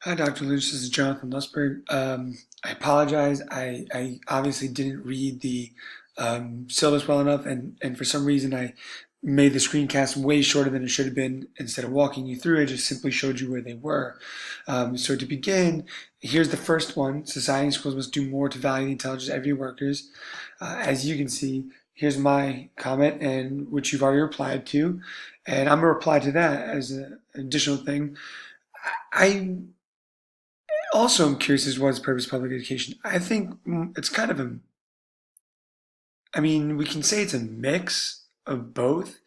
Hi, Dr. Lynch. This is Jonathan Lusberg. I apologize. I obviously didn't read the syllabus well enough, and for some reason I made the screencast way shorter than it should have been. Instead of walking you through, I just simply showed you where they were. So to begin, here's the first one. Society and schools must do more to value the intelligence of everyday workers. As you can see, here's my comment, and which you've already replied to, and I'm going to reply to that as an additional thing. I also am curious as to what's the purpose of public education. I think it's kind of I mean, we can say it's a mix of both,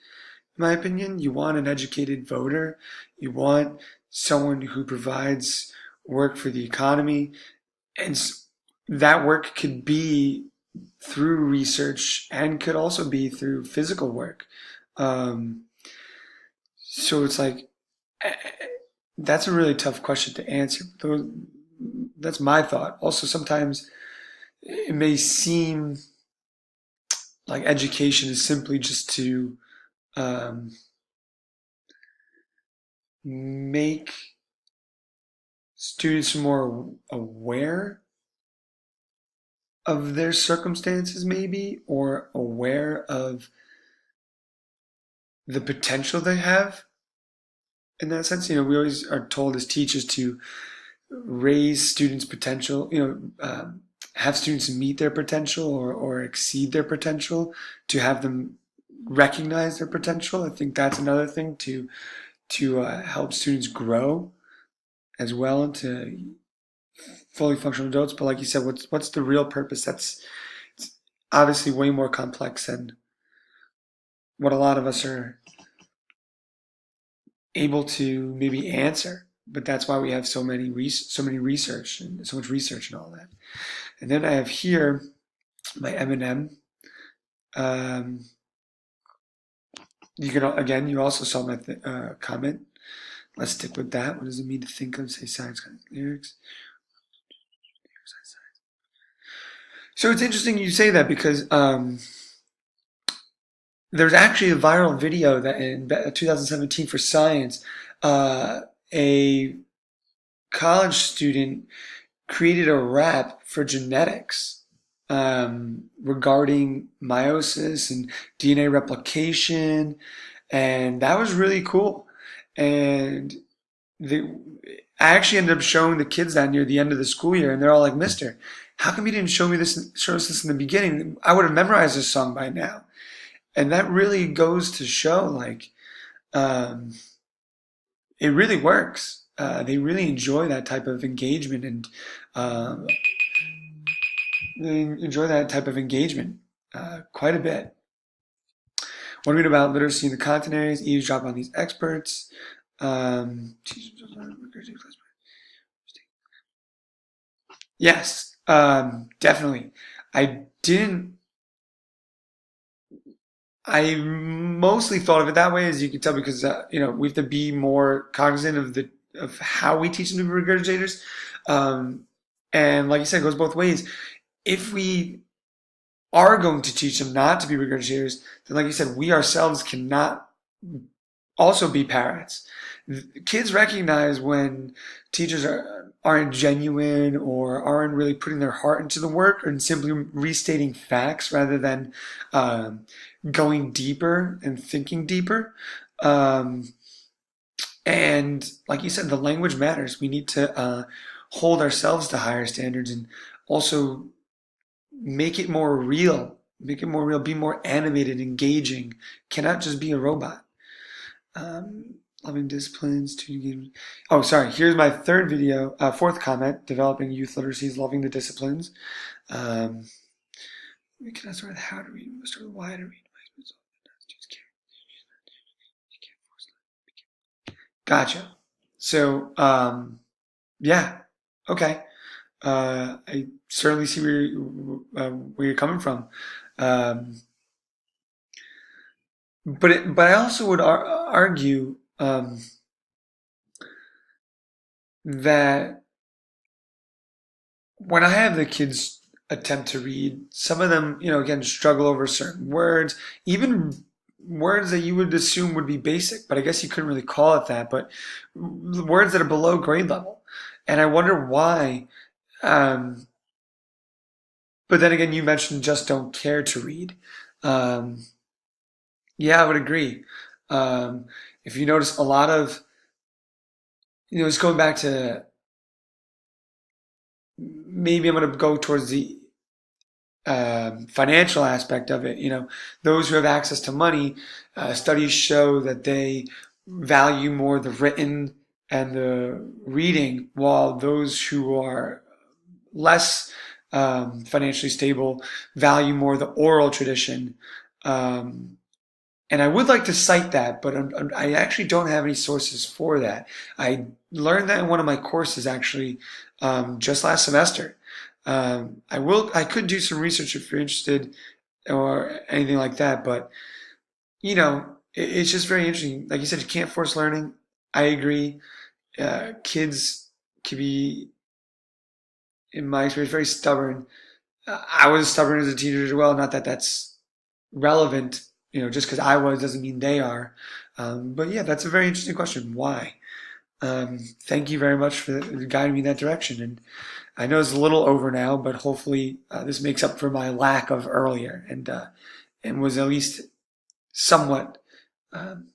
in my opinion. You want an educated voter, you want someone who provides work for the economy, and that work could be through research and could also be through physical work. Um, so it's like, eh, that's a really tough question to answer. That's my thought. Also, sometimes it may seem like education is simply just to um, make students more aware of their circumstances, maybe, or aware of the potential they have in that sense. We always are told as teachers to raise students' potential, have students meet their potential or exceed their potential, to have them recognize their potential. I think that's another thing to help students grow as well into fully functional adults. But like you said, what's the real purpose? That's it's obviously way more complex than what a lot of us are able to maybe answer. But that's why we have so many research and so much research and all that. And then I have here my M&M. Um, you can again, you also saw my comment. Let's stick with that. What does it mean to think of, say, science, lyrics? So it's interesting you say that because there's actually a viral video that in 2017 for Science, a college student created a rap for genetics regarding meiosis and DNA replication, and that was really cool. And the, I actually ended up showing the kids that near the end of the school year, and they're all like, "Mister, how come you didn't show us this in the beginning? I would have memorized this song by now." And that really goes to show, like, um, it really works. They really enjoy that type of engagement, and um, they enjoy that type of engagement quite a bit. Wondering about literacy in the content areas, eavesdrop on these experts. Um, yes, definitely. I didn't. I mostly thought of it that way, as you can tell, because we have to be more cognizant of how we teach them to be regurgitators. Um, and like you said, it goes both ways. If we are going to teach them not to be regurgitators, then like you said, we ourselves cannot also be parrots. Kids recognize when teachers aren't genuine or aren't really putting their heart into the work and simply restating facts rather than um, going deeper and thinking deeper. Um, and like you said, the language matters. We need to hold ourselves to higher standards and also make it more real. Make it more real. Be more animated, engaging. Cannot just be a robot. Loving disciplines to game. Oh, sorry. Here's my third video, fourth comment. Developing youth literacy is loving the disciplines. Um, we can start with how to read. We'll start with why to read. Gotcha. So, yeah. Okay. I certainly see where you're coming from. Um, but I also would argue that when I have the kids attempt to read, some of them, again, struggle over certain words, even words that you would assume would be basic, but I guess you couldn't really call it that, but words that are below grade level. And I wonder why. Um, but then again, you mentioned just don't care to read. Um, yeah, I would agree. Um, if you notice, a lot of, it's going back to, maybe I'm going to go towards the financial aspect of it. Those who have access to money, studies show that they value more the written and the reading, while those who are less financially stable value more the oral tradition. Um, and I would like to cite that, but I actually don't have any sources for that. I learned that in one of my courses actually, just last semester. I could do some research if you're interested or anything like that, but it's just very interesting. Like you said, you can't force learning. I agree. Kids can be, in my experience, very stubborn. I was stubborn as a teenager as well. Not that that's relevant, just because I was doesn't mean they are. But yeah, that's a very interesting question. Why? Thank you very much for guiding me in that direction. And I know it's a little over now, but hopefully this makes up for my lack of earlier, and was at least somewhat um,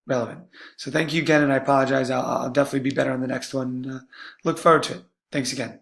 relevant. So thank you again, and I apologize. I'll definitely be better on the next one. Look forward to it. Thanks again.